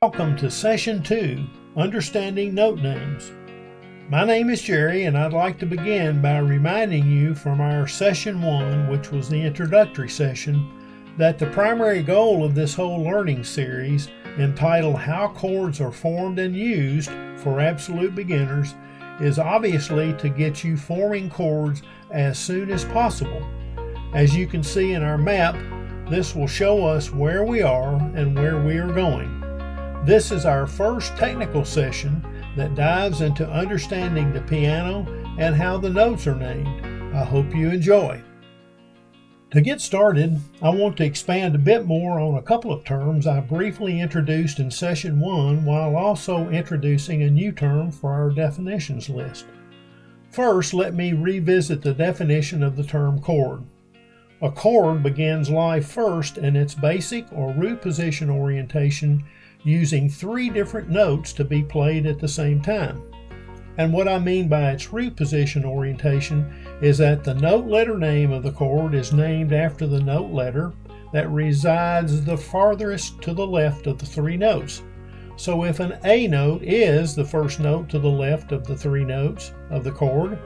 Welcome to Session 2, Understanding Note Names. My name is Jerry, and I'd like to begin by reminding you from our Session 1, which was the introductory session, that the primary goal of this whole learning series, entitled How Chords Are Formed and Used for Absolute Beginners, is obviously to get you forming chords as soon as possible. As you can see in our map, this will show us where we are and where we are going. This is our first technical session that dives into understanding the piano and how the notes are named. I hope you enjoy. To get started, I want to expand a bit more on a couple of terms I briefly introduced in Session 1 while also introducing a new term for our definitions list. First, let me revisit the definition of the term chord. A chord begins life first in its basic or root position orientation using three different notes to be played at the same time. And what I mean by its root position orientation is that the note letter name of the chord is named after the note letter that resides the farthest to the left of the three notes. So if an A note is the first note to the left of the three notes of the chord,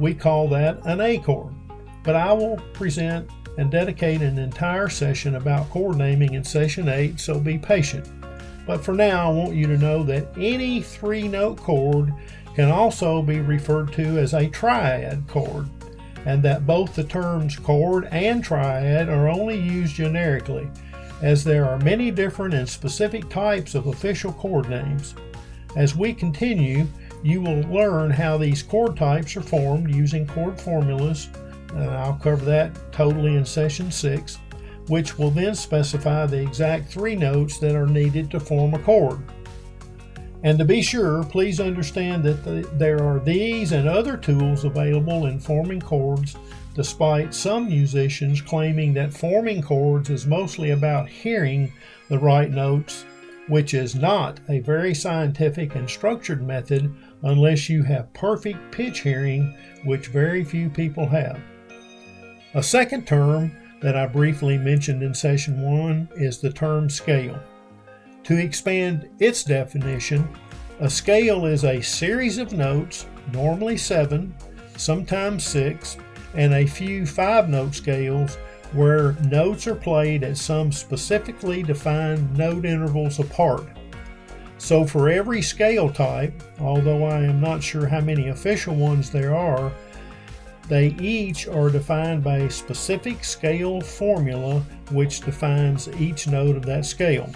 we call that an A chord. But I will present and dedicate an entire session about chord naming in Session 8, so be patient. But for now, I want you to know that any three-note chord can also be referred to as a triad chord, and that both the terms chord and triad are only used generically, as there are many different and specific types of official chord names. As we continue, you will learn how these chord types are formed using chord formulas, and I'll cover that totally in Session 6, which will then specify the exact three notes that are needed to form a chord. And to be sure, please understand that there are these and other tools available in forming chords, despite some musicians claiming that forming chords is mostly about hearing the right notes, which is not a very scientific and structured method unless you have perfect pitch hearing, which very few people have. A second term that I briefly mentioned in Session 1 is the term scale. To expand its definition, a scale is a series of notes, normally 7, sometimes 6, and a few 5-note scales where notes are played at some specifically defined note intervals apart. So for every scale type, although I am not sure how many official ones there are, they each are defined by a specific scale formula which defines each note of that scale.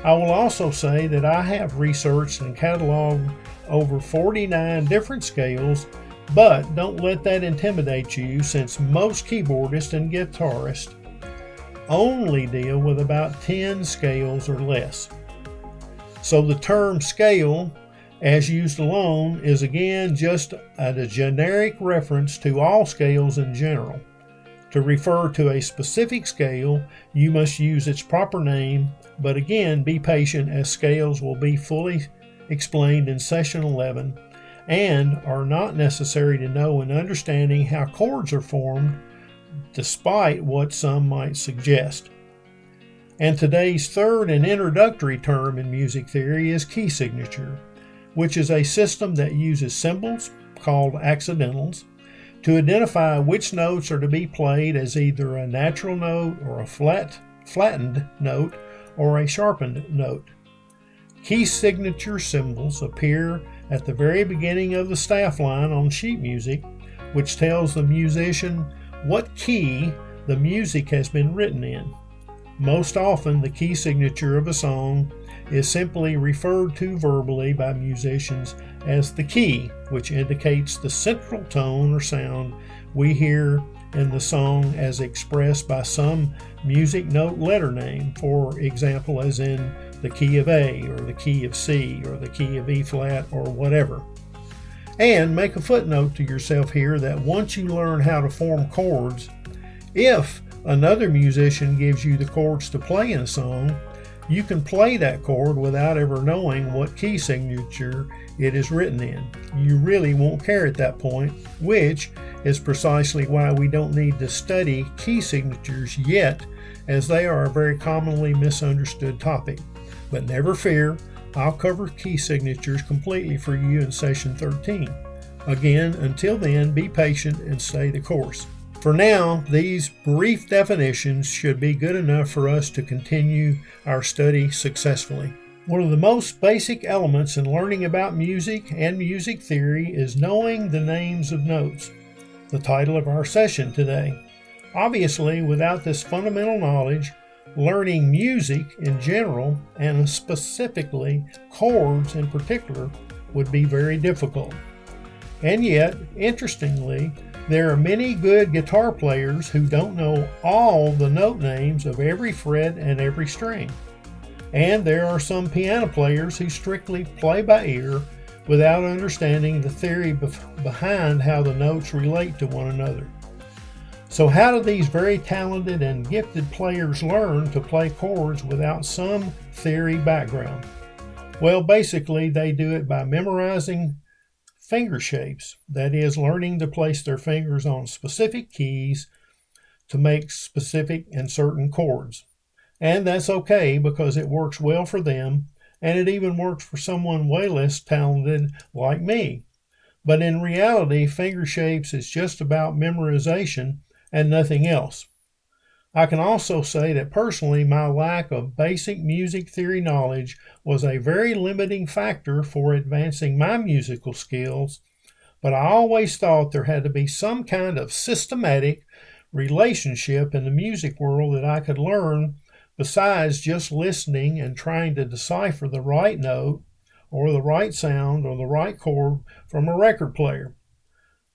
I will also say that I have researched and cataloged over 49 different scales, but don't let that intimidate you, since most keyboardists and guitarists only deal with about 10 scales or less. So the term scale, as used alone, is again just a generic reference to all scales in general. To refer to a specific scale, you must use its proper name, but again, be patient, as scales will be fully explained in Session 11 and are not necessary to know in understanding how chords are formed, despite what some might suggest. And today's third and introductory term in music theory is key signature, which is a system that uses symbols, called accidentals, to identify which notes are to be played as either a natural note or a flattened note or a sharpened note. Key signature symbols appear at the very beginning of the staff line on sheet music, which tells the musician what key the music has been written in. Most often, the key signature of a song is simply referred to verbally by musicians as the key, which indicates the central tone or sound we hear in the song as expressed by some music note letter name, for example, as in the key of A or the key of C or the key of E flat or whatever. And make a footnote to yourself here that once you learn how to form chords, if another musician gives you the chords to play in a song, you can play that chord without ever knowing what key signature it is written in. You really won't care at that point, which is precisely why we don't need to study key signatures yet, as they are a very commonly misunderstood topic. But never fear, I'll cover key signatures completely for you in session 13. Again, until then, be patient and stay the course. For now, these brief definitions should be good enough for us to continue our study successfully. One of the most basic elements in learning about music and music theory is knowing the names of notes, the title of our session today. Obviously, without this fundamental knowledge, learning music in general, and specifically chords in particular, would be very difficult. And yet, interestingly, there are many good guitar players who don't know all the note names of every fret and every string. And there are some piano players who strictly play by ear without understanding the theory behind how the notes relate to one another. So how do these very talented and gifted players learn to play chords without some theory background? Well, basically, they do it by memorizing finger shapes, that is, learning to place their fingers on specific keys to make specific and certain chords. And that's okay because it works well for them, and it even works for someone way less talented like me. But in reality, finger shapes is just about memorization and nothing else. I can also say that personally, my lack of basic music theory knowledge was a very limiting factor for advancing my musical skills, but I always thought there had to be some kind of systematic relationship in the music world that I could learn besides just listening and trying to decipher the right note or the right sound or the right chord from a record player.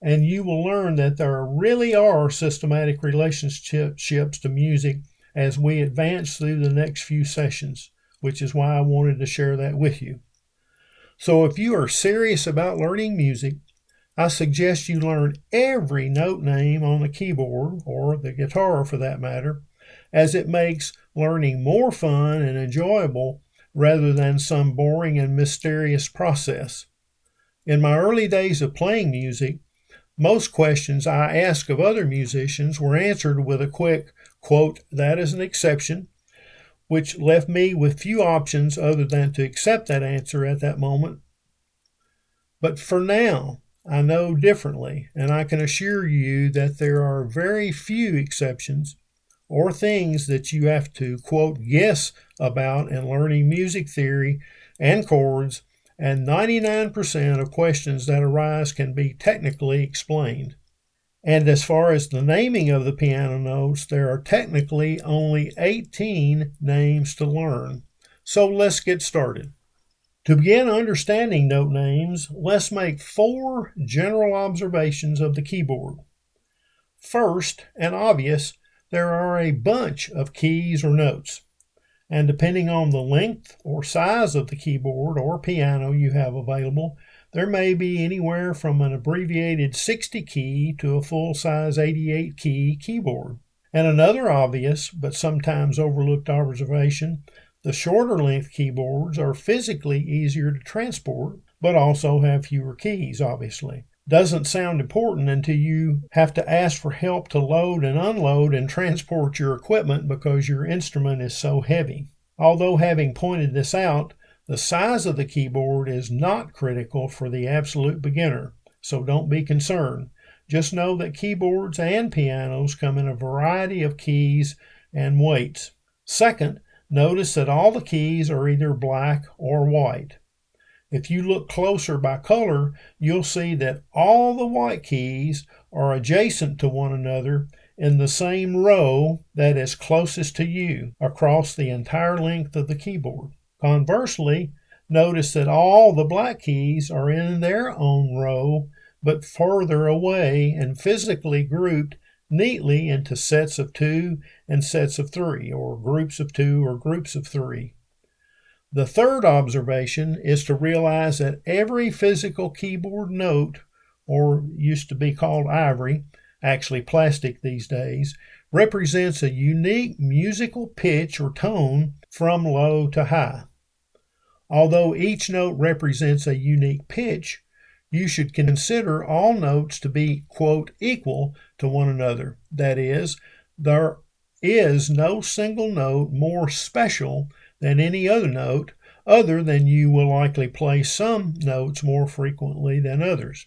And you will learn that there really are systematic relationships to music as we advance through the next few sessions, which is why I wanted to share that with you. So if you are serious about learning music, I suggest you learn every note name on the keyboard, or the guitar for that matter, as it makes learning more fun and enjoyable rather than some boring and mysterious process. In my early days of playing music, most questions I asked of other musicians were answered with a quick, quote, "That is an exception," which left me with few options other than to accept that answer at that moment. But for now, I know differently, and I can assure you that there are very few exceptions or things that you have to, quote, guess about in learning music theory and chords, and 99% of questions that arise can be technically explained. And as far as the naming of the piano notes, there are technically only 18 names to learn. So let's get started. To begin understanding note names, let's make 4 general observations of the keyboard. First, and obvious, there are a bunch of keys or notes. And depending on the length or size of the keyboard or piano you have available, there may be anywhere from an abbreviated 60 key to a full-size 88 key keyboard. And another obvious, but sometimes overlooked observation, the shorter length keyboards are physically easier to transport, but also have fewer keys, obviously. Doesn't sound important until you have to ask for help to load and unload and transport your equipment because your instrument is so heavy. Although having pointed this out, the size of the keyboard is not critical for the absolute beginner, so don't be concerned. Just know that keyboards and pianos come in a variety of keys and weights. Second, notice that all the keys are either black or white. If you look closer by color, you'll see that all the white keys are adjacent to one another in the same row that is closest to you across the entire length of the keyboard. Conversely, notice that all the black keys are in their own row, but further away and physically grouped neatly into sets of 2 and sets of 3, or groups of 2 or groups of 3. The third observation is to realize that every physical keyboard note, or used to be called ivory, actually plastic these days, represents a unique musical pitch or tone from low to high. Although each note represents a unique pitch, you should consider all notes to be, quote, equal to one another. That is, there is no single note more special than any other note, other than you will likely play some notes more frequently than others.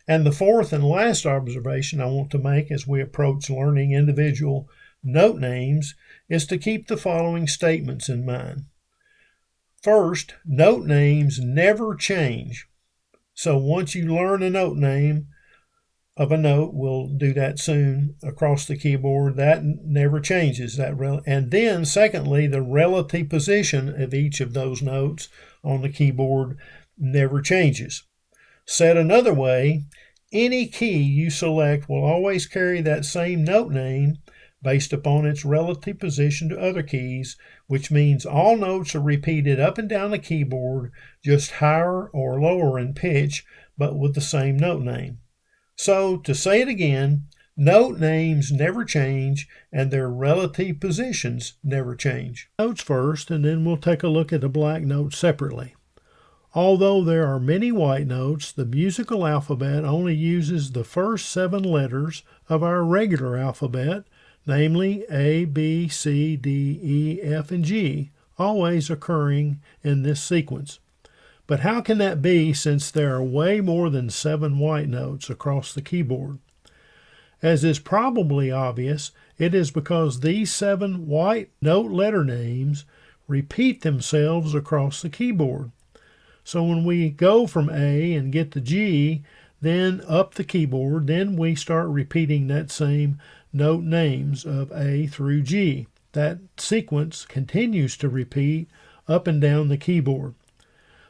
And the fourth and last observation I want to make as we approach learning individual note names is to keep the following statements in mind. First, note names never change. So once you learn a note name of a note, we'll do that soon across the keyboard, that never changes. And then secondly, the relative position of each of those notes on the keyboard never changes. Said another way, any key you select will always carry that same note name based upon its relative position to other keys, which means all notes are repeated up and down the keyboard, just higher or lower in pitch, but with the same note name. So, to say it again, note names never change and their relative positions never change. Notes first, and then we'll take a look at the black notes separately. Although there are many white notes, the musical alphabet only uses the first 7 letters of our regular alphabet, namely A, B, C, D, E, F, and G, always occurring in this sequence. But how can that be since there are way more than 7 white notes across the keyboard? As is probably obvious, it is because these 7 white note letter names repeat themselves across the keyboard. So when we go from A and get to G, then up the keyboard, then we start repeating that same note names of A through G. That sequence continues to repeat up and down the keyboard.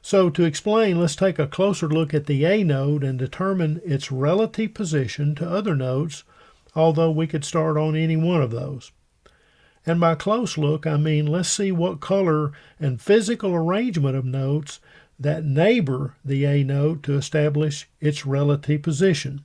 So to explain, let's take a closer look at the A note and determine its relative position to other notes, although we could start on any one of those. And by close look, I mean let's see what color and physical arrangement of notes that neighbor the A note to establish its relative position.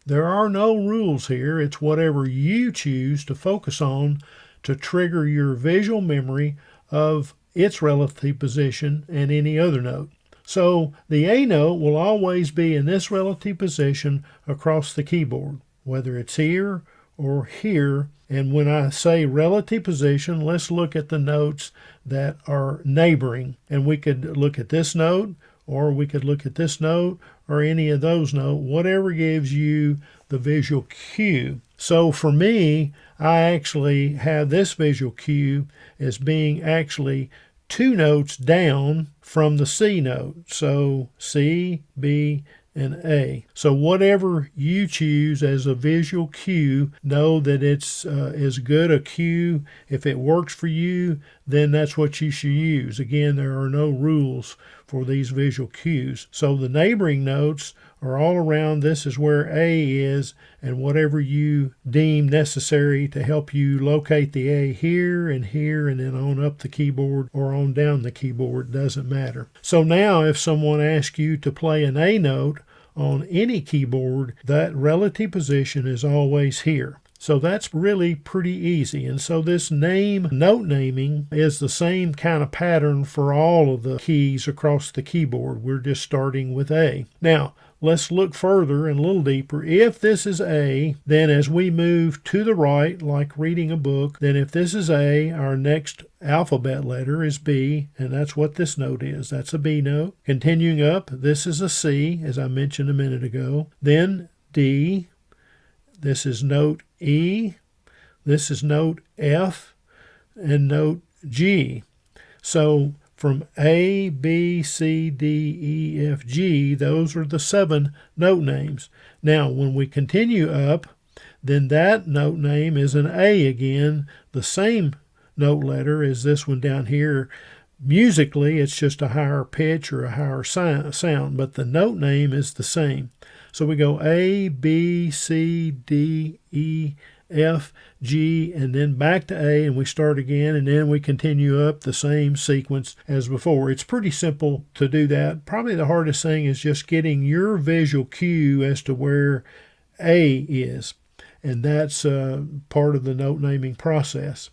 There are no rules here. It's whatever you choose to focus on to trigger your visual memory of its relative position and any other note. So the A note will always be in this relative position across the keyboard, whether it's here or here. And when I say relative position, let's look at the notes that are neighboring. And we could look at this note, or we could look at this note, or any of those notes, whatever gives you the visual cue. So for me, I actually have this visual cue as being actually 2 notes down from the C note. So C, B, and A. So whatever you choose as a visual cue, know that it's as good a cue. If it works for you, then that's what you should use. Again, there are no rules for these visual cues. So the neighboring notes are all around. This is where A is, and whatever you deem necessary to help you locate the A here, and then on up the keyboard or on down the keyboard, doesn't matter. So now if someone asks you to play an A note on any keyboard, that relative position is always here. So that's really pretty easy. And so this note naming is the same kind of pattern for all of the keys across the keyboard. We're just starting with A. Now, let's look further and a little deeper. If this is A, then as we move to the right, like reading a book, then if this is A, our next alphabet letter is B, and that's what this note is. That's a B note. Continuing up, this is a C, as I mentioned a minute ago. Then D. This is note E. This is note F, and note G. So from A, B, C, D, E, F, G, those are the 7 note names. Now, when we continue up, then that note name is an A again, the same note letter as this one down here. Musically, it's just a higher pitch or a higher sound, but the note name is the same. So we go A, B, C, D, E, F, G, and then back to A, and we start again, and then we continue up the same sequence as before. It's pretty simple to do that. Probably the hardest thing is just getting your visual cue as to where A is, and that's part of the note naming process.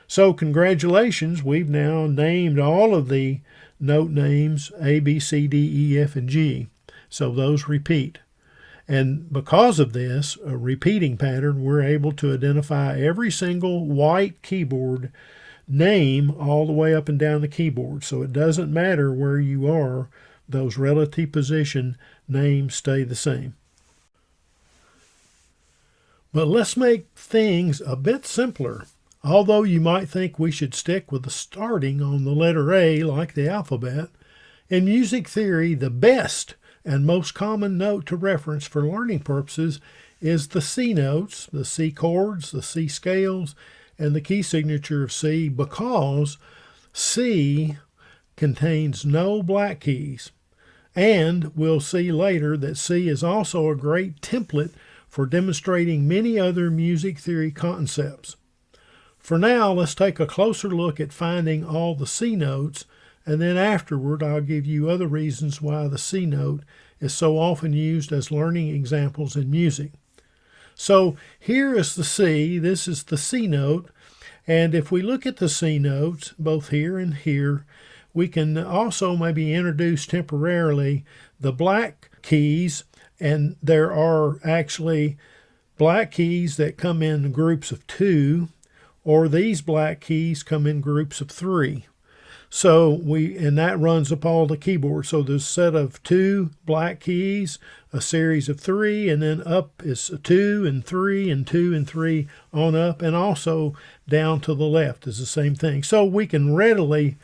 So congratulations, we've now named all of the note names A, B, C, D, E, F, and G. So those repeat. And because of this, a repeating pattern, we're able to identify every single white keyboard name all the way up and down the keyboard. So it doesn't matter where you are, those relative position names stay the same. But let's make things a bit simpler. Although you might think we should stick with the starting on the letter A like the alphabet, in music theory, the best and most common note to reference for learning purposes is the C notes, the C chords, the C scales, and the key signature of C, because C contains no black keys. And we'll see later that C is also a great template for demonstrating many other music theory concepts. For now, let's take a closer look at finding all the C notes, and then afterward I'll give you other reasons why the C note is so often used as learning examples in music. So here is the C, this is the C note, and if we look at the C notes, both here and here, we can also maybe introduce temporarily the black keys, and there are actually black keys that come in groups of 2, or these black keys come in groups of 3. So and that runs up all the keyboard. So there's a set of 2 black keys, a series of 3, and then up is 2 and 3 and 2 and 3 on up, and also down to the left is the same thing. So we can readily,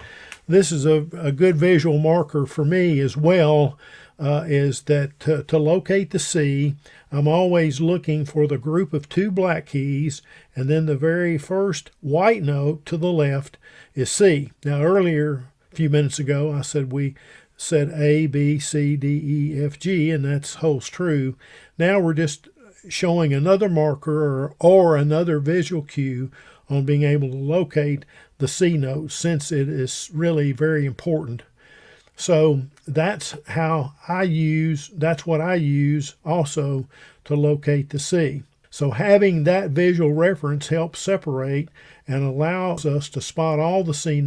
this is a good visual marker for me as well, is that to locate the C, I'm always looking for the group of 2 black keys, and then the very first white note to the left is C. Now earlier, a few minutes ago, I said we said A, B, C, D, E, F, G, and that holds true. Now we're just showing another marker or another visual cue on being able to locate the C note, since it is really very important. So that's what I use also to locate the C. So having that visual reference helps separate and allows us to spot all the C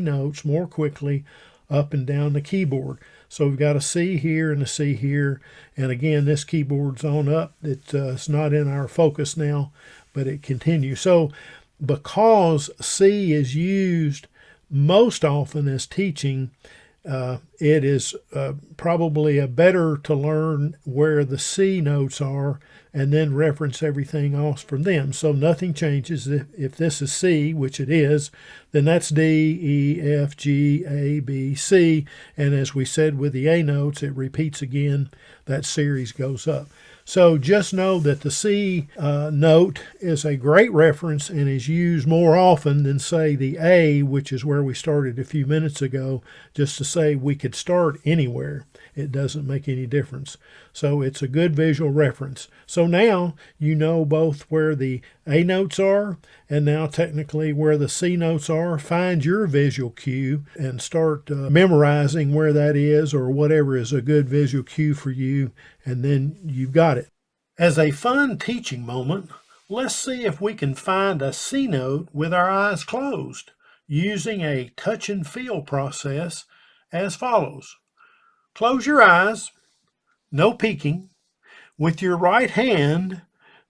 notes more quickly up and down the keyboard. So we've got a C here and a C here, and again this keyboard's on up. It's not in our focus now, but it continues. So because C is used most often as teaching, it is probably better to learn where the C notes are and then reference everything else from them. So nothing changes. If this is C, which it is, then that's D, E, F, G, A, B, C. And as we said with the A notes, it repeats again. That series goes up. So just know that the C note is a great reference and is used more often than, say, the A, which is where we started a few minutes ago, just to say we could start anywhere. It doesn't make any difference. So it's a good visual reference. So now you know both where the A notes are and now technically where the C notes are. Find your visual cue and start memorizing where that is, or whatever is a good visual cue for you, and then you've got it. As a fun teaching moment, let's see if we can find a C note with our eyes closed using a touch and feel process as follows. Close your eyes, no peeking. With your right hand,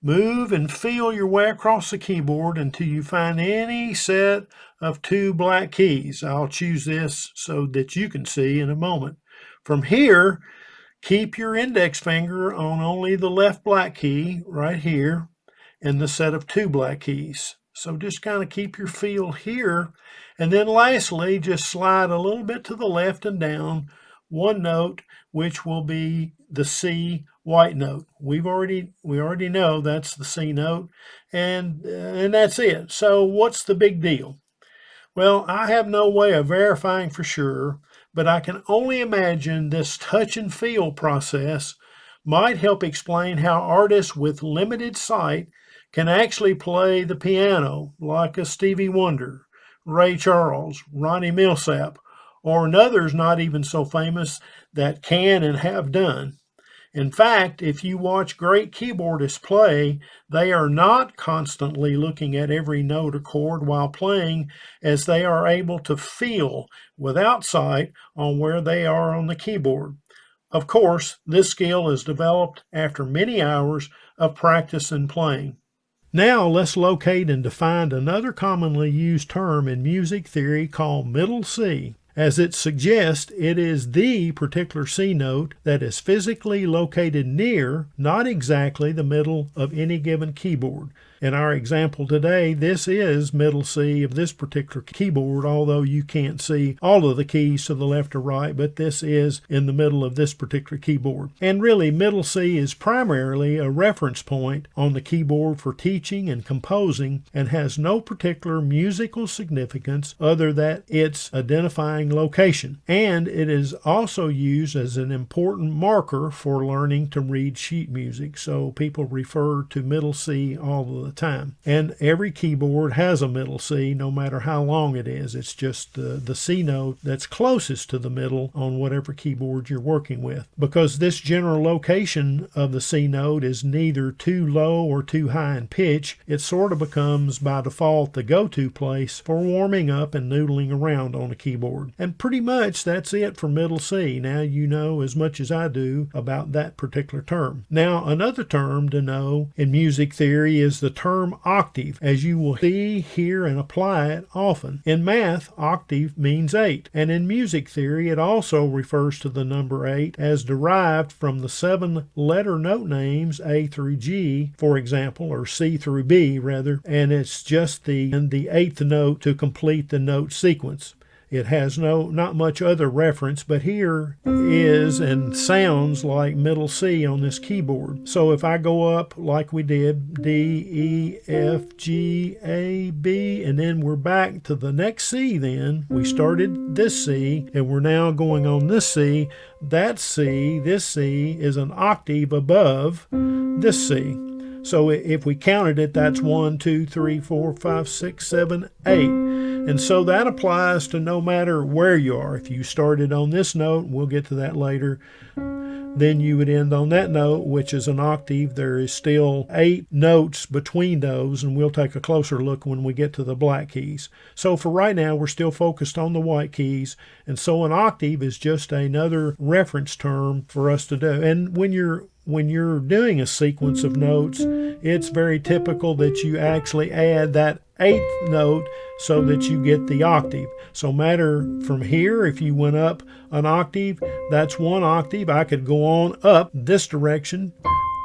move and feel your way across the keyboard until you find any set of 2 black keys. I'll choose this so that you can see in a moment. From here, keep your index finger on only the left black key right here in the set of 2 black keys. So just kind of keep your feel here. And then lastly, just slide a little bit to the left and down one note, which will be the C white note. We already know that's the C note, and that's it. So what's the big deal? Well, I have no way of verifying for sure, but I can only imagine this touch and feel process might help explain how artists with limited sight can actually play the piano, like a Stevie Wonder, Ray Charles, Ronnie Milsap, or others not even so famous that can and have done. In fact, if you watch great keyboardists play, they are not constantly looking at every note or chord while playing, as they are able to feel without sight on where they are on the keyboard. Of course, this skill is developed after many hours of practice and playing. Now let's locate and define another commonly used term in music theory called middle C. As it suggests, it is the particular C note that is physically located near, not exactly, the middle of any given keyboard. In our example today, this is middle C of this particular keyboard, although you can't see all of the keys to the left or right, but this is in the middle of this particular keyboard. And really, middle C is primarily a reference point on the keyboard for teaching and composing and has no particular musical significance other than its identifying location. And it is also used as an important marker for learning to read sheet music, so people refer to middle C all the time. And every keyboard has a middle C, no matter how long it is. It's just the C note that's closest to the middle on whatever keyboard you're working with. Because this general location of the C note is neither too low or too high in pitch, it sort of becomes by default the go-to place for warming up and noodling around on a keyboard. And pretty much that's it for middle C. Now you know as much as I do about that particular term. Now another term to know in music theory is the term octave, as you will see, hear, and apply it often. In math, octave means 8, and in music theory it also refers to the number 8 as derived from the 7 letter note names A through G, for example, or C through B rather, and it's just the 8th note to complete the note sequence. It has not much other reference, but here is and sounds like middle C on this keyboard. So if I go up like we did, D, E, F, G, A, B, and then we're back to the next C then. We started this C, and we're now going on this C. That C, this C, is an octave above this C. So if we counted it, that's 1, 2, 3, 4, 5, 6, 7, 8. And so that applies to no matter where you are. If you started on this note, we'll get to that later, then you would end on that note, which is an octave. There is still 8 notes between those, and we'll take a closer look when we get to the black keys. So for right now, we're still focused on the white keys, and so an octave is just another reference term for us to do. And when you're doing a sequence of notes, it's very typical that you actually add that 8th note so that you get the octave. So matter from here, if you went up an octave, that's 1 octave. I could go on up this direction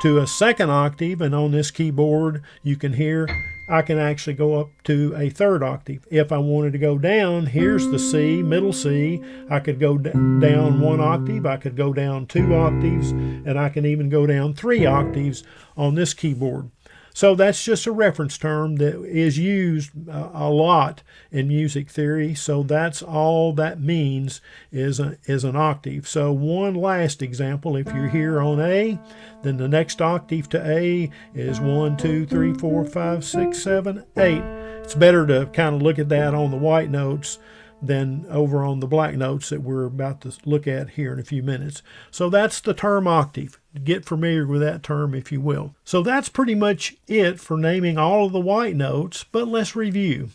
to a 2nd octave, and on this keyboard you can hear I can actually go up to a 3rd octave. If I wanted to go down, here's the C, middle C. I could go down 1 octave, I could go down 2 octaves, and I can even go down 3 octaves on this keyboard. So that's just a reference term that is used a lot in music theory. So that's all that means is an octave. So one last example, if you're here on A, then the next octave to A is 1, 2, 3, 4, 5, 6, 7, 8. It's better to kind of look at that on the white notes than over on the black notes that we're about to look at here in a few minutes. So that's the term octave. Get familiar with that term if you will. So that's pretty much it for naming all of the white notes, but let's review.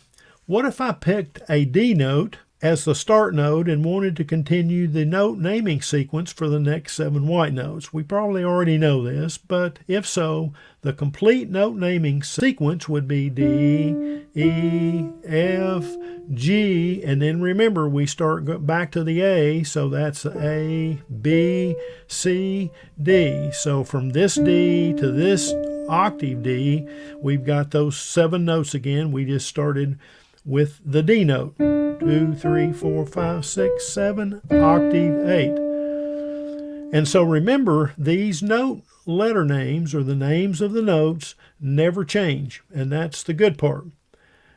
What if I picked a D note as the start note and wanted to continue the note naming sequence for the next 7 white notes? We probably already know this, but if so, the complete note naming sequence would be D, E, F, G, and then remember we start back to the A, so that's A, B, C, D. So from this D to this octave D, we've got those 7 notes again. We just started with the D note. 2, 3, 4, 5, 6, 7, octave 8. And so remember, these note letter names, or the names of the notes, never change, and that's the good part.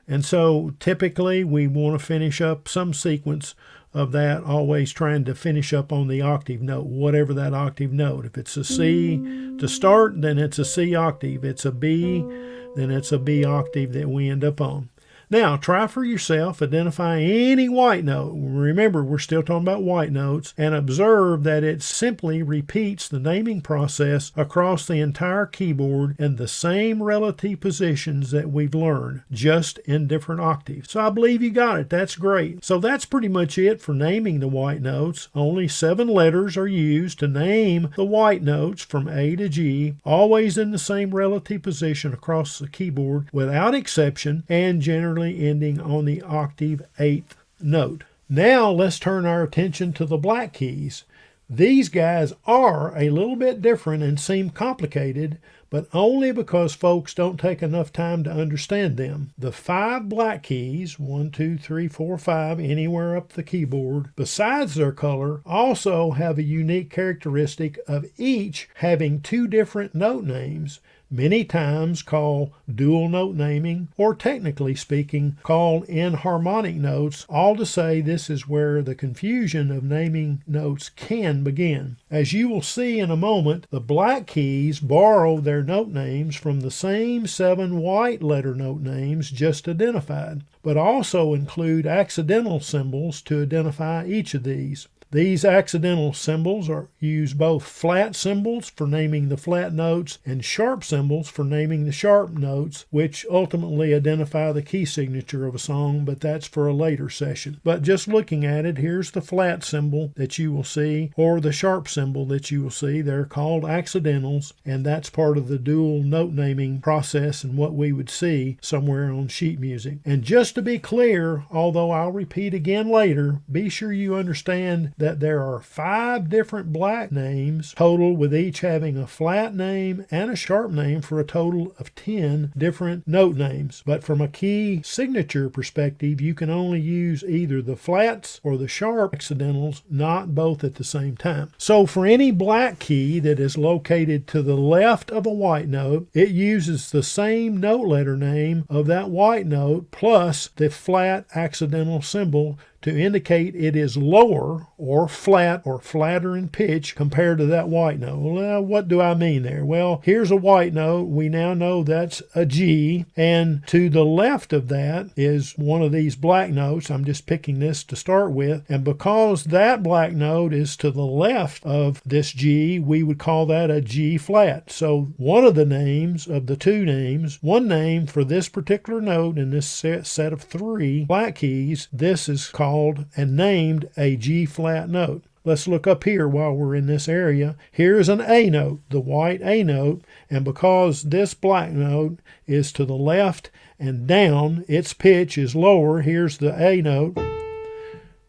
And so typically we want to finish up some sequence of that, always trying to finish up on the octave note, whatever that octave note. If it's a C to start, then it's a C octave. It's a B, then it's a B octave that we end up on. Now, try for yourself, identify any white note. Remember, we're still talking about white notes, and observe that it simply repeats the naming process across the entire keyboard in the same relative positions that we've learned, just in different octaves. So I believe you got it. That's great. So that's pretty much it for naming the white notes. Only 7 letters are used to name the white notes from A to G, always in the same relative position across the keyboard without exception, and generally ending on the octave 8th note. Now let's turn our attention to the black keys. These guys are a little bit different and seem complicated, but only because folks don't take enough time to understand them. The 5 black keys, 1, 2, 3, 4, 5, anywhere up the keyboard, besides their color, also have a unique characteristic of each having 2 different note names, many times called dual note naming, or technically speaking, called enharmonic notes, all to say this is where the confusion of naming notes can begin. As you will see in a moment, the black keys borrow their note names from the same 7 white letter note names just identified, but also include accidental symbols to identify each of these. These accidental symbols use both flat symbols for naming the flat notes and sharp symbols for naming the sharp notes, which ultimately identify the key signature of a song, but that's for a later session. But just looking at it, here's the flat symbol that you will see, or the sharp symbol that you will see. They're called accidentals, and that's part of the dual note naming process and what we would see somewhere on sheet music. And just to be clear, although I'll repeat again later, be sure you understand that there are 5 different black names total, with each having a flat name and a sharp name for a total of 10 different note names. But from a key signature perspective, you can only use either the flats or the sharp accidentals, not both at the same time. So for any black key that is located to the left of a white note, it uses the same note letter name of that white note plus the flat accidental symbol to indicate it is lower or flatter in pitch compared to that white note. Well, what do I mean there? Well, here's a white note. We now know that's a G, and to the left of that is one of these black notes. I'm just picking this to start with, and because that black note is to the left of this G, we would call that a G flat. So one of the names of the 2 names, one name for this particular note in this set of 3 black keys, this is called and named a G flat note. Let's look up here while we're in this area. Here's an A note, the white A note, and because this black note is to the left and down, its pitch is lower. Here's the A note,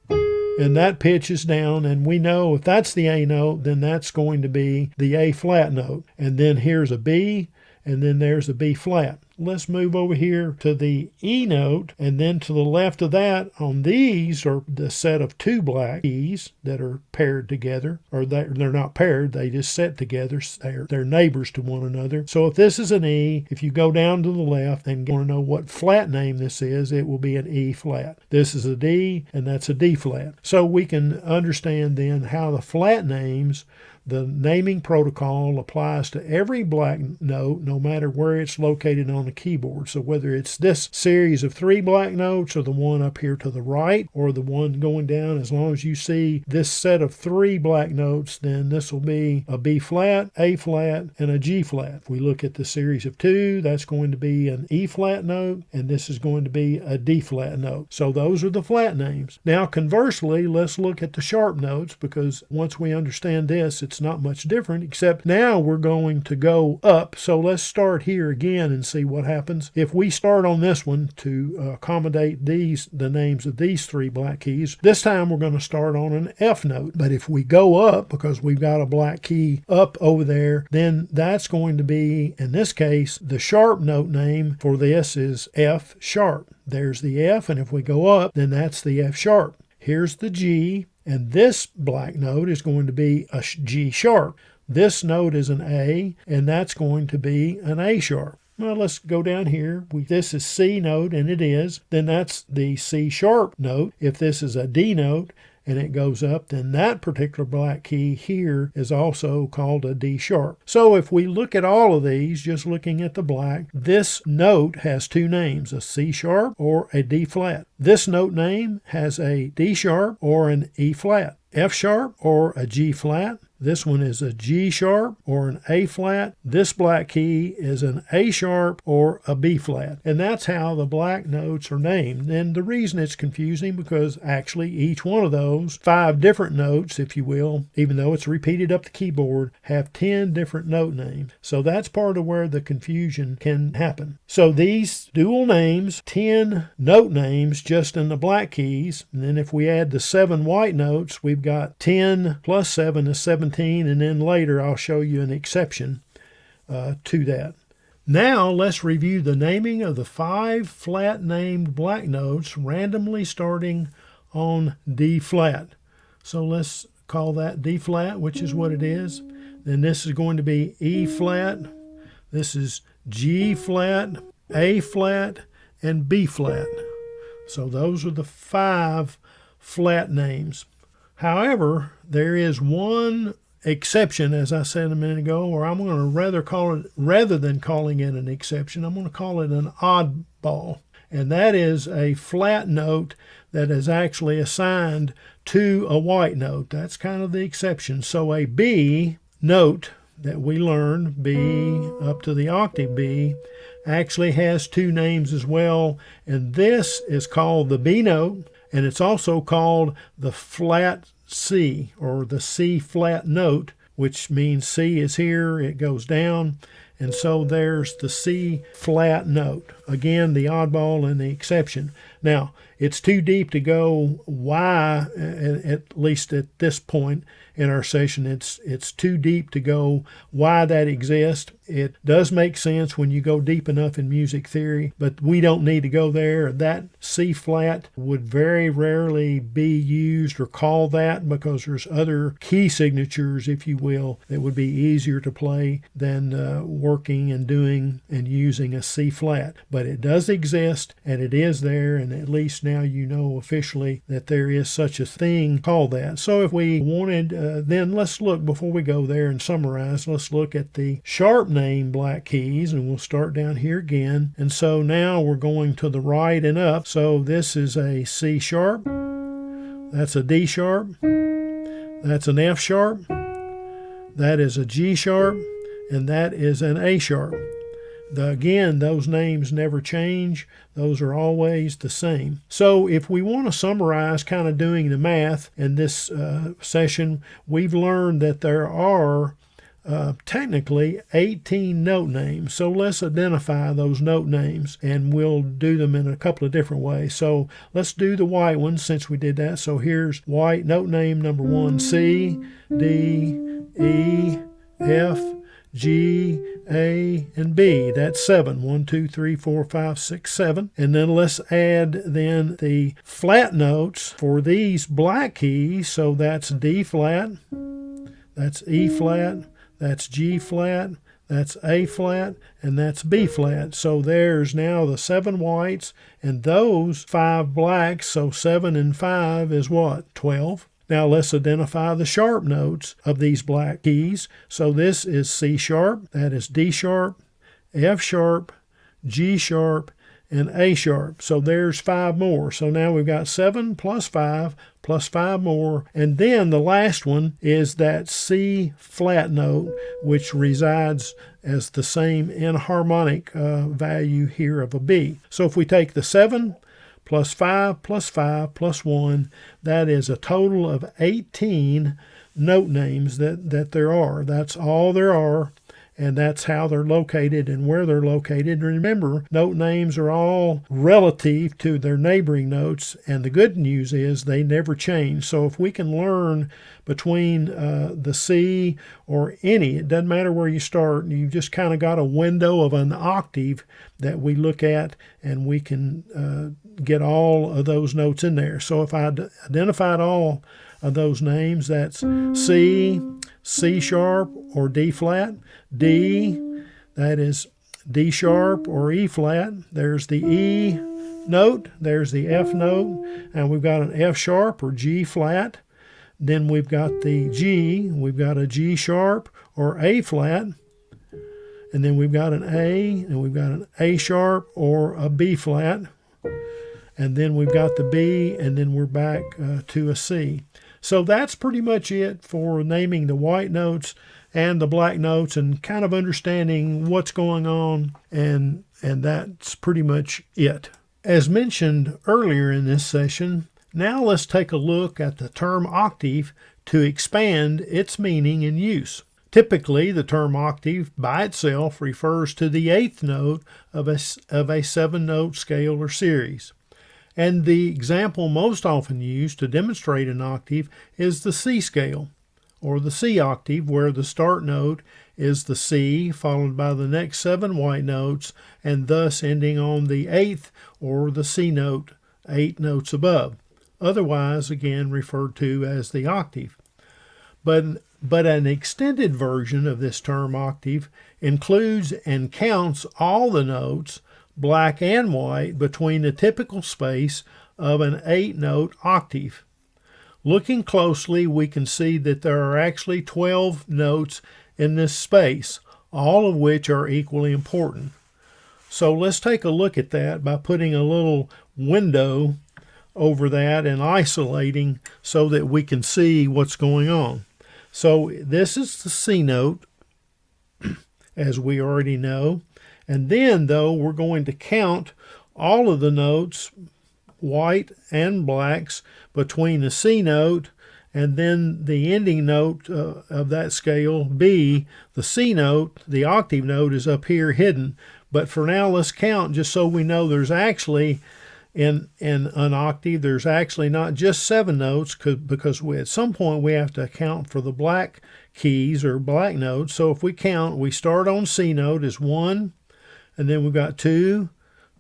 and that pitch is down, and we know if that's the A note, then that's going to be the A flat note. And then here's a B, and then there's a B flat. Let's move over here to the E note, and then to the left of that on these are the set of 2 black keys that are paired together, or they're not paired, they just set together. They're neighbors to one another. So if this is an E, if you go down to the left and want to know what flat name this is, it will be an E flat. This is a D, and that's a D flat. So we can understand then how the flat names, the naming protocol applies to every black note, no matter where it's located on the keyboard. So whether it's this series of 3 black notes, or the one up here to the right, or the one going down, as long as you see this set of 3 black notes, then this will be a B flat, A flat, and a G flat. If we look at the series of 2, that's going to be an E flat note, and this is going to be a D flat note. So those are the flat names. Now conversely, let's look at the sharp notes, because once we understand this, it's not much different, except now we're going to go up. So let's start here again and see what happens. If we start on this one to accommodate the names of these 3 black keys, this time we're going to start on an F note. But if we go up, because we've got a black key up over there, then that's going to be, in this case, the sharp note name for this is F sharp. There's the F, and if we go up, then that's the F sharp. Here's the G, and this black note is going to be a G sharp. This note is an A, and that's going to be an A sharp. Well, let's go down here. This is C note, and it is. Then that's the C sharp note. If this is a D note, and it goes up, then that particular black key here is also called a D sharp. So if we look at all of these, just looking at the black, this note has two names, a C sharp or a D flat. This note name has a D sharp or an E flat, F sharp or a G flat. This one is a G sharp or an A flat. This black key is an A sharp or a B flat. And that's how the black notes are named. And the reason it's confusing because actually each one of those 5 different notes, if you will, even though it's repeated up the keyboard, have 10 different note names. So that's part of where the confusion can happen. So these dual names, 10 note names just in the black keys. And then if we add the 7 white notes, we've got 10 plus 7 is 17. And then later I'll show you an exception to that. Now let's review the naming of the 5 flat named black notes randomly starting on D flat. So let's call that D flat, which is what it is. Then this is going to be E flat. This is G flat, A flat, and B flat. So those are the 5 flat names. However, there is one exception, as I said a minute ago, or I'm going to rather than calling it an exception, I'm going to call it an oddball. And that is a flat note that is actually assigned to a white note. That's kind of the exception. So a B note that we learned, B up to the octave B, actually has 2 names as well. And this is called the B note. And it's also called the flat C, or the C flat note, which means C is here, it goes down, and so there's the C flat note. Again, the oddball and the exception. Now, it's too deep to go why, at least at this point in our session, it's too deep to go why that exists. It does make sense when you go deep enough in music theory, but we don't need to go there. That C flat would very rarely be used or called that because there's other key signatures, if you will, that would be easier to play than working and doing and using a C flat. But it does exist, and it is there, and at least now you know officially that there is such a thing called that. So if we wanted, then let's look, before we go there and summarize, let's look at the sharp name black keys, and we'll start down here again. And so now we're going to the right and up. So this is a C sharp, that's a D sharp, that's an F sharp, that is a G sharp, and that is an A sharp. Again, those names never change. Those are always the same. So if we want to summarize kind of doing the math in this session, we've learned that there are technically 18 note names. So let's identify those note names, and we'll do them in a couple of different ways. So let's do the white ones since we did that. So here's white note name number 1, C, D, E, F, G, A, and B. That's 7. 1, 2, 3, 4, 5, 6, 7. And then let's add then the flat notes for these black keys. So that's D flat, that's E flat, that's G flat, that's A flat, and that's B flat. So there's now the 7 whites and those 5 blacks. So 7 and 5 is what? 12. Now let's identify the sharp notes of these black keys. So this is C sharp, that is D sharp, F sharp, G sharp, and A sharp. So there's 5 more. So now we've got 7 plus 5 plus 5 more. And then the last one is that C flat note, which resides as the same enharmonic value here of a B. So if we take the 7 plus 5 plus 5 plus 1, that is a total of 18 note names that there are. That's all there are, and that's how they're located and where they're located. Remember, note names are all relative to their neighboring notes, and the good news is they never change. So if we can learn between the C or any, it doesn't matter where you start, you've just kind of got a window of an octave that we look at, and we can get all of those notes in there. So if I identified all of those names, that's C, C sharp or D flat, D, that is D sharp or E flat, there's the E, note, there's the F note, and we've got an F sharp or G flat. Then we've got the G, we've got a G sharp or A flat, and then we've got an A, and we've got an A sharp or a B flat, and then we've got the B, and then we're back to a C. So that's pretty much it for naming the white notes and the black notes and kind of understanding what's going on, and that's pretty much it. As mentioned earlier in this session, now let's take a look at the term octave to expand its meaning and use. Typically, the term octave by itself refers to the eighth note of a seven-note scale or series. And the example most often used to demonstrate an octave is the C scale, or the C octave, where the start note is the C, followed by the next seven white notes, and thus ending on the eighth or the C note, 8 notes above, otherwise again referred to as the octave. But an extended version of this term octave includes and counts all the notes, black and white, between the typical space of an 8-note octave. Looking closely, we can see that there are actually 12 notes in this space, all of which are equally important. So let's take a look at that by putting a little window over that and isolating so that we can see what's going on. So this is the C note, as we already know. And then, though, we're going to count all of the notes, white and blacks, between the C note and then the ending note of that scale, B. The C note, the octave note, is up here hidden. But for now, let's count just so we know there's actually, in an octave, there's actually not just 7 notes, because at some point we have to account for the black keys or black notes. So if we count, we start on C note as 1, and then we've got 2,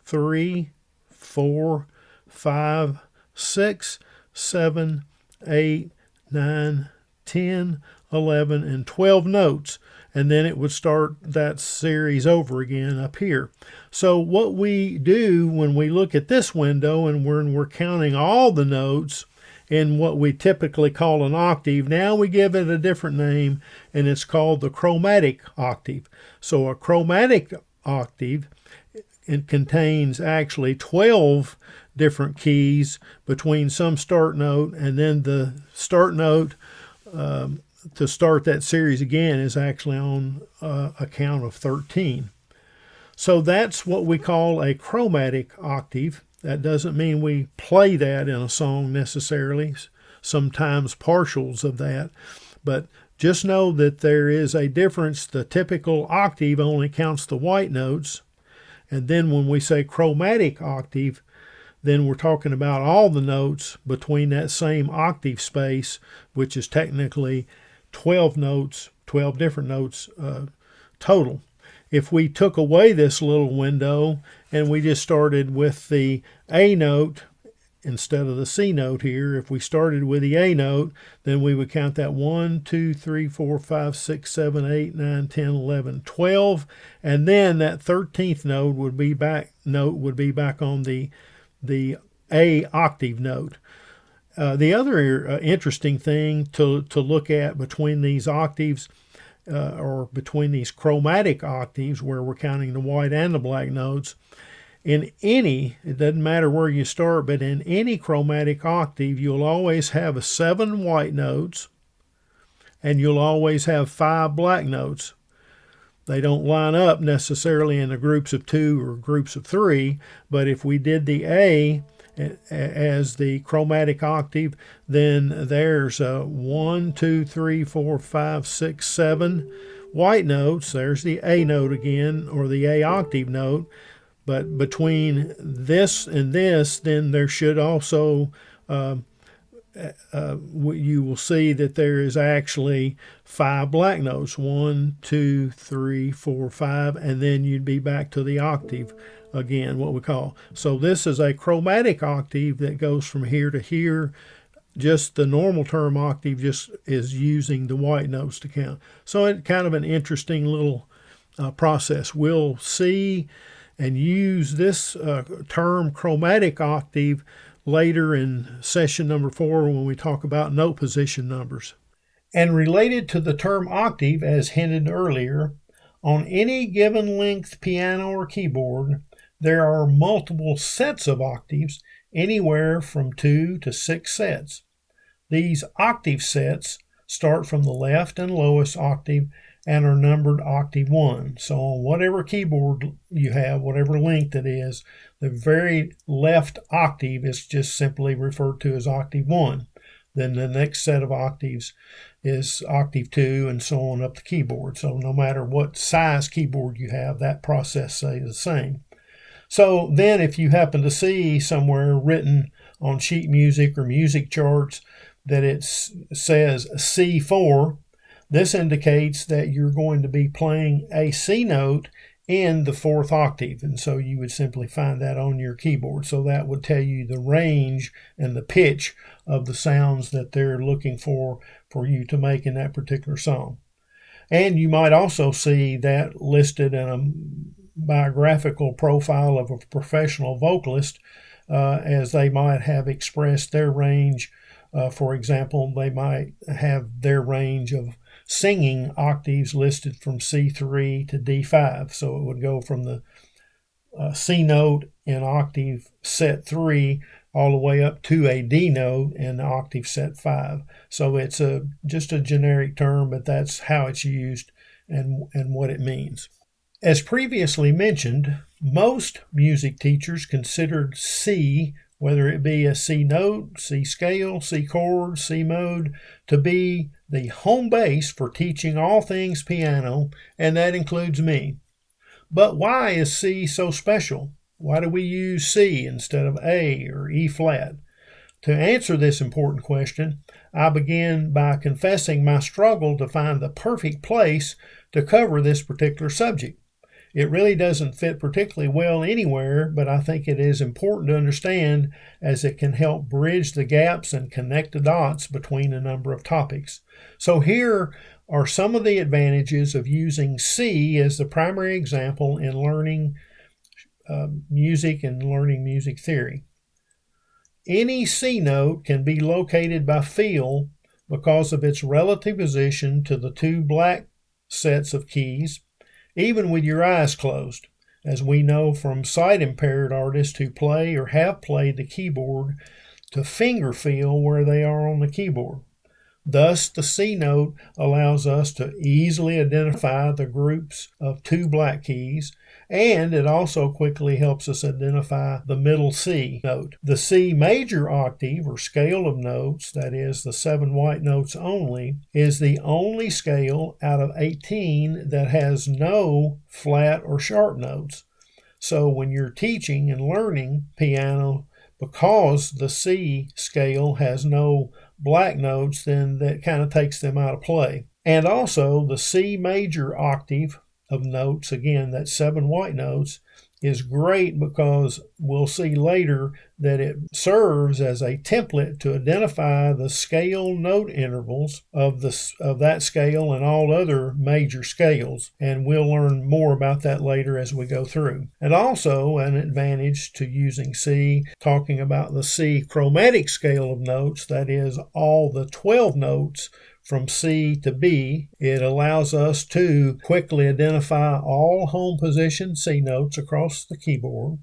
3, 4, 5, 6, 7, 8, 9, 10, 11, and 12 notes. And then it would start that series over again up here. So what we do when we look at this window and when we're counting all the notes in what we typically call an octave, now we give it a different name, and it's called the chromatic octave. So a chromatic octave, it contains actually 12 different keys between some start note, and then the start note to start that series again is actually on a count of 13. So that's what we call a chromatic octave. That doesn't mean we play that in a song necessarily, sometimes partials of that, but just know that there is a difference. The typical octave only counts the white notes, and then when we say chromatic octave, then we're talking about all the notes between that same octave space, which is technically 12 notes, 12 different notes total. If we took away this little window and we just started with the A note instead of the C note here, if we started with the A note, then we would count that 1, 2, 3, 4, 5, 6, 7, 8, 9, 10, 11, 12, and then that 13th note would be back on the A octave note. The other interesting thing to look at between these octaves, or between these chromatic octaves, where we're counting the white and the black notes, it doesn't matter where you start, but in any chromatic octave, you'll always have 7 white notes, and you'll always have 5 black notes. They don't line up necessarily in the groups of 2 or groups of 3, but if we did the A as the chromatic octave, then there's 1, 2, 3, 4, 5, 6, 7 white notes. There's the A note again, or the A octave note. But between this and this, then there should also, you will see that there is actually 5 black notes, 1, 2, 3, 4, 5, and then you'd be back to the octave again, what we call. So this is a chromatic octave that goes from here to here. Just the normal term octave just is using the white notes to count. So it's kind of an interesting little process. We'll see and use this term chromatic octave later in session number 4 when we talk about note position numbers. And related to the term octave, as hinted earlier, on any given length piano or keyboard, there are multiple sets of octaves, anywhere from 2 to 6 sets. These octave sets start from the left and lowest octave and are numbered octave 1. So on whatever keyboard you have, whatever length it is, the very left octave is just simply referred to as octave 1. Then the next set of octaves is octave 2 and so on up the keyboard. So no matter what size keyboard you have, that process stays the same. So then if you happen to see somewhere written on sheet music or music charts that it says C4, this indicates that you're going to be playing a C note in the 4th octave, and so you would simply find that on your keyboard. So that would tell you the range and the pitch of the sounds that they're looking for you to make in that particular song. And you might also see that listed in a biographical profile of a professional vocalist, as they might have expressed their range. For example, they might have their range of singing octaves listed from C3 to D5. So it would go from the C note in octave set 3 all the way up to a D note in octave set 5. So it's just a generic term, but that's how it's used and what it means. As previously mentioned, most music teachers considered C, whether it be a C note, C scale, C chord, C mode, to be the home base for teaching all things piano, and that includes me. But why is C so special? Why do we use C instead of A or E flat? To answer this important question, I begin by confessing my struggle to find the perfect place to cover this particular subject. It really doesn't fit particularly well anywhere, but I think it is important to understand as it can help bridge the gaps and connect the dots between a number of topics. So here are some of the advantages of using C as the primary example in learning music and learning music theory. Any C note can be located by feel because of its relative position to the 2 black sets of keys, even with your eyes closed, as we know from sight-impaired artists who play or have played the keyboard to finger feel where they are on the keyboard. Thus, the C note allows us to easily identify the groups of 2 black keys, and it also quickly helps us identify the middle C note. The C major octave, or scale of notes, that is, the 7 white notes only, is the only scale out of 18 that has no flat or sharp notes. So when you're teaching and learning piano, because the C scale has no black notes, then that kind of takes them out of play. And also the C major octave of notes, again, that 7 white notes, is great because we'll see later that it serves as a template to identify the scale note intervals of that scale and all other major scales, and we'll learn more about that later as we go through. And also an advantage to using C, talking about the C chromatic scale of notes, that is all the 12 notes from C to B. It allows us to quickly identify all home position C notes across the keyboard.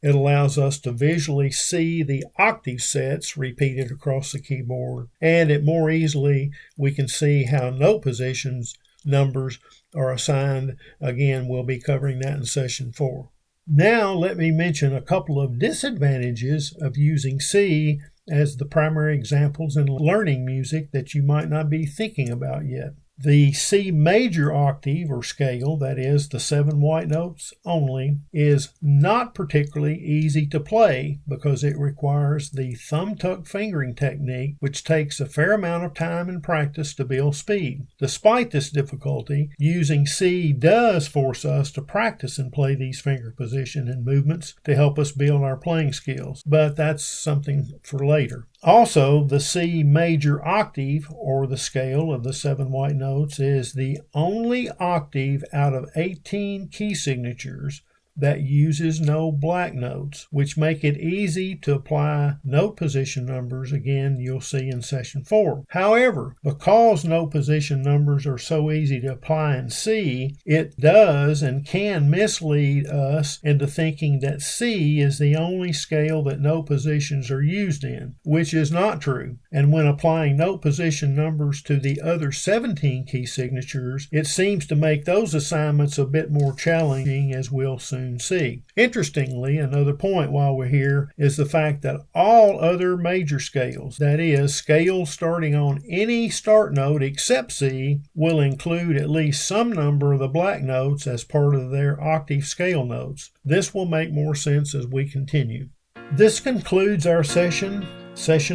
It allows us to visually see the octave sets repeated across the keyboard, and it more easily we can see how note positions numbers are assigned. Again, we'll be covering that in session 4. Now let me mention a couple of disadvantages of using C as the primary examples in learning music that you might not be thinking about yet. The C major octave or scale, that is the 7 white notes only, is not particularly easy to play because it requires the thumb-tuck fingering technique, which takes a fair amount of time and practice to build speed. Despite this difficulty, using C does force us to practice and play these finger position and movements to help us build our playing skills, but that's something for later. Also, the C major octave, or the scale of the 7 white notes, is the only octave out of 18 key signatures that uses no black notes, which make it easy to apply note position numbers. Again, you'll see in session 4. However, because note position numbers are so easy to apply in C, it does and can mislead us into thinking that C is the only scale that note positions are used in, which is not true. And when applying note position numbers to the other 17 key signatures, it seems to make those assignments a bit more challenging, as we'll soon see. Interestingly, another point while we're here is the fact that all other major scales, that is, scales starting on any start note except C, will include at least some number of the black notes as part of their octave scale notes. This will make more sense as we continue. This concludes our session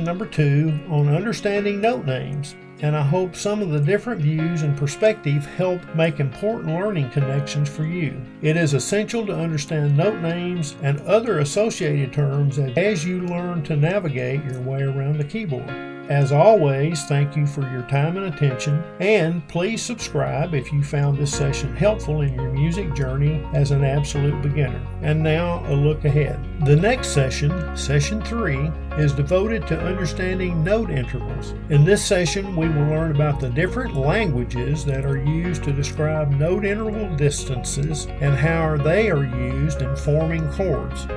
number 2 on understanding note names, and I hope some of the different views and perspective help make important learning connections for you. It is essential to understand note names and other associated terms as you learn to navigate your way around the keyboard. As always, thank you for your time and attention, and please subscribe if you found this session helpful in your music journey as an absolute beginner. And now a look ahead. The next session, session 3, is devoted to understanding note intervals. In this session, we will learn about the different languages that are used to describe note interval distances and how they are used in forming chords.